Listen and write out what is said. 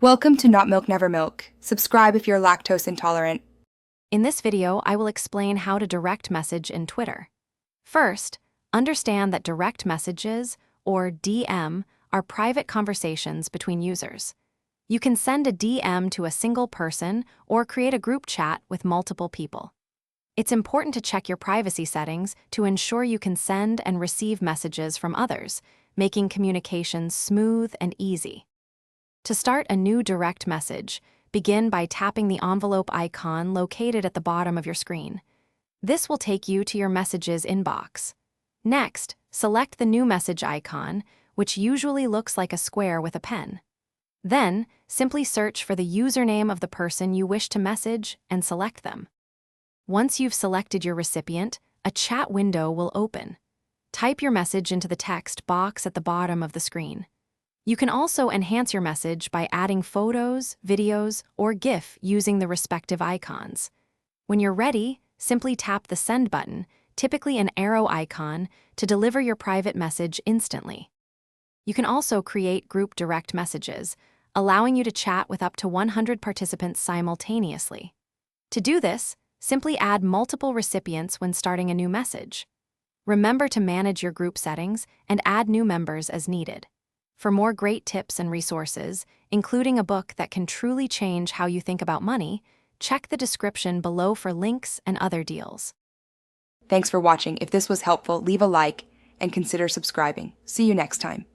Welcome to Not Milk Never Milk. Subscribe if you're lactose intolerant. In this video, I will explain how to direct message in Twitter. First, understand that direct messages, or DM, are private conversations between users. You can send a DM to a single person or create a group chat with multiple people. It's important to check your privacy settings to ensure you can send and receive messages from others, making communication smooth and easy. To start a new direct message, begin by tapping the envelope icon located at the bottom of your screen. This will take you to your messages inbox. Next, select the new message icon, which usually looks like a square with a pen. Then, simply search for the username of the person you wish to message and select them. Once you've selected your recipient, a chat window will open. Type your message into the text box at the bottom of the screen. You can also enhance your message by adding photos, videos, or GIF using the respective icons. When you're ready, simply tap the send button, typically an arrow icon, to deliver your private message instantly. You can also create group direct messages, allowing you to chat with up to 100 participants simultaneously. To do this, simply add multiple recipients when starting a new message. Remember to manage your group settings and add new members as needed. For more great tips and resources, including a book that can truly change how you think about money, check the description below for links and other deals. Thanks for watching. If this was helpful, leave a like and consider subscribing. See you next time.